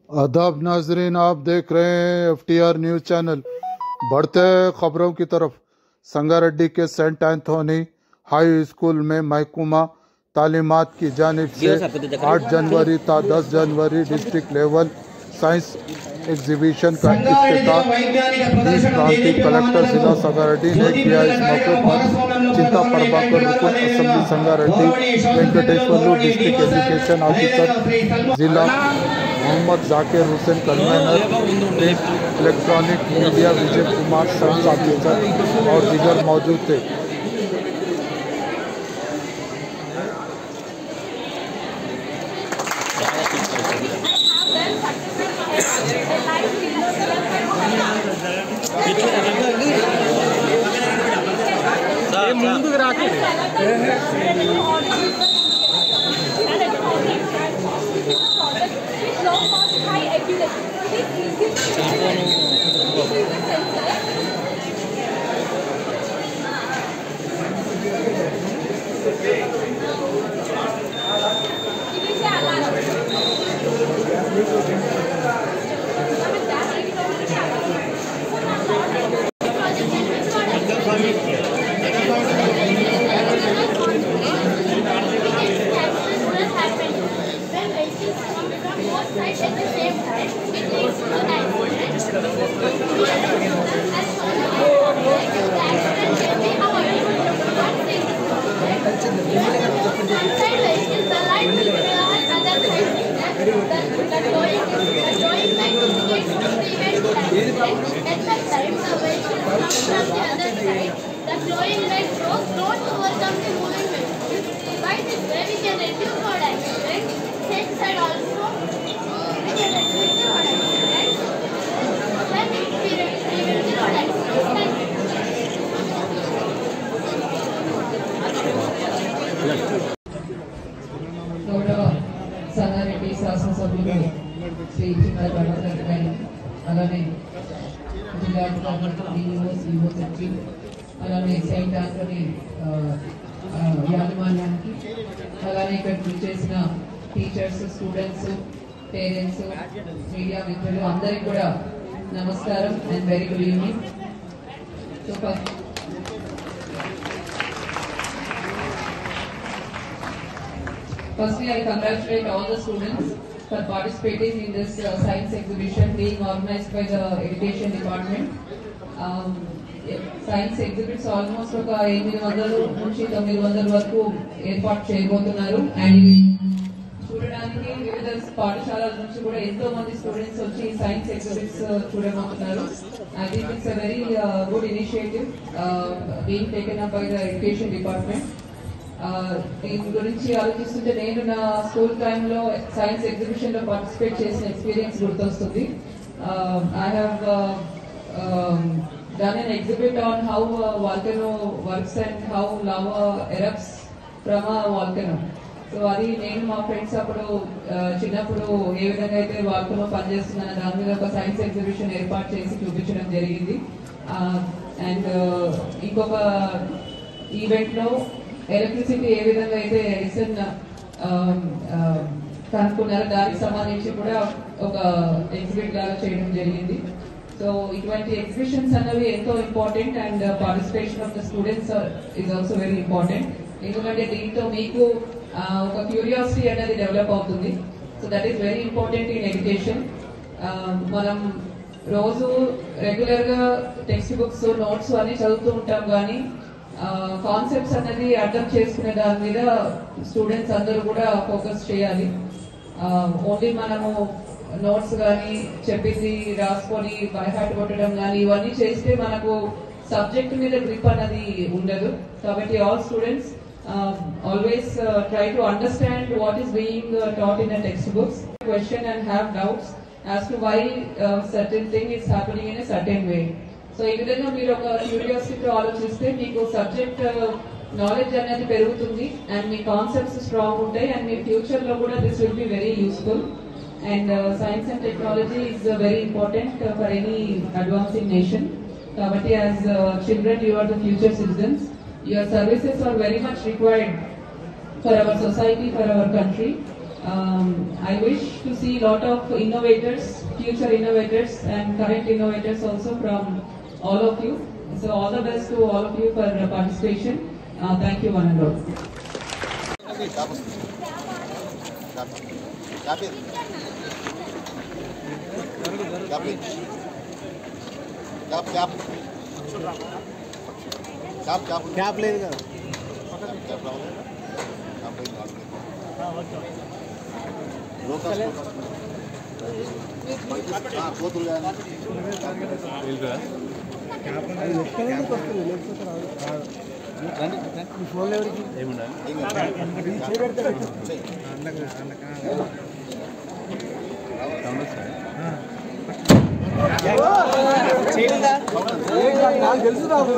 आदाब नाजरीन, आप देख रहे हैं FTR न्यूज़ चैनल। बढ़ते खबरों की तरफ। संगारेड्डी के सेंट एंथोनी हाई स्कूल में महकमा तालीमात की जानिब से 8 जनवरी ta 10 जनवरी डिस्ट्रिक्ट लेवल साइंस एग्जीबिशन का इफ्तिताह क्रांति कलेक्टर जिला संगारेड्डी ने किया। इस मौके पर चिंता प्रभाकर रुकन assembly Sangareddy, Venkateshwarlu district education officer जिला Mohammed Zakir Hussain, convener electronic media Vijay Kumar, science officer और दीगर मौजूद थे। సంగారెడ్డి శాసనసభ్యులు శ్రీ చిన్న అలానే జిల్లా అలానే సెయింట్ ఆంథోనీ యాజమాన్యానికి, అలానే ఇక్కడికి చేసిన టీచర్స్, స్టూడెంట్స్, పేరెంట్స్, మీడియా మిత్రులు అందరికీ కూడా నమస్కారం and very good evening. So firstly, I congratulate all the students for participating in this science exhibition being organized by the Education Department. Science exhibits almost ఒక 800 నుంచి 900 వరకు ఏర్పాటు చేయబోతున్నారు. అండ్ చూడడానికి వివిధ పాఠశాలల నుంచి కూడా ఎంతో మంది స్టూడెంట్స్ వచ్చి సైన్స్ ఎగ్జిబిట్స్ చూడబోతున్నారు. I think it's a very good initiative being taken up by the Education Department. దీని గురించి ఆలోచిస్తుంటే నేను నా స్కూల్ టైంలో సైన్స్ ఎగ్జిబిషన్ లో పార్టిసిపేట్ చేసిన ఎక్స్పీరియన్స్ గుర్తొస్తుంది. I have done an exhibit on how a volcano works and how lava erupts from a volcano. So అది నేను మా ఫ్రెండ్స్ అప్పుడు చిన్నప్పుడు ఏ విధంగా అయితే వాల్కనో పనిచేస్తుందన్న దాని మీద ఒక సైన్స్ ఎగ్జిబిషన్ ఏర్పాటు చేసి చూపించడం జరిగింది. అండ్ ఇంకొక ఈవెంట్ లో ఎలక్ట్రిసిటీ ఏ విధంగా అయితే ఎడిసన్ కనుక్కున్నారో దానికి సంబంధించి కూడా ఒక ఎగ్జిబిట్ లాగా చేయడం జరిగింది. సో ఇటువంటి ఎగ్జిబిషన్స్ అన్నవి ఎంతో important and participation of the students is also very important. ఎందుకంటే దీంతో మీకు ఒక క్యూరియాసిటీ అనేది డెవలప్ అవుతుంది. So that is very important in education. మనం రోజు రెగ్యులర్ గా టెక్స్ట్ బుక్స్, నోట్స్ అన్ని చదువుతూ ఉంటాం, కానీ కాన్సెప్ట్స్ అనేది అర్థం చేసుకునే దాని మీద స్టూడెంట్స్ అందరూ కూడా ఫోకస్ చేయాలి. ఓన్లీ మనము నోట్స్ కానీ చెప్పింది రాసుకొని బై హార్ట్ కొట్టడం కానీ ఇవన్నీ చేస్తే మనకు సబ్జెక్ట్ మీద గ్రిప్ అనేది ఉండదు. కాబట్టి all students always try to understand what is being taught in the textbooks, question and have doubts as to why certain thing is happening in a certain way. So ఈ విధంగా మీరు ఒక క్యూరియాసిటీతో ఆలోచిస్తే మీకు సబ్జెక్ట్ నాలెడ్జ్ అనేది పెరుగుతుంది and me concepts strong ఉంటాయి and me future లో కూడా this will be very useful. And science and technology is very important for any advancing nation. Kabatti, as children, you are the future citizens. Your services are very much required for our society, for our country. I wish to see a lot of innovators, future innovators and current innovators also from all of you. So all the best to all of you for participation. Thank you one and all. Cap లేదు కదా కోతులు ఫోన్లో ఎవరికి నాకు తెలుసు రాదు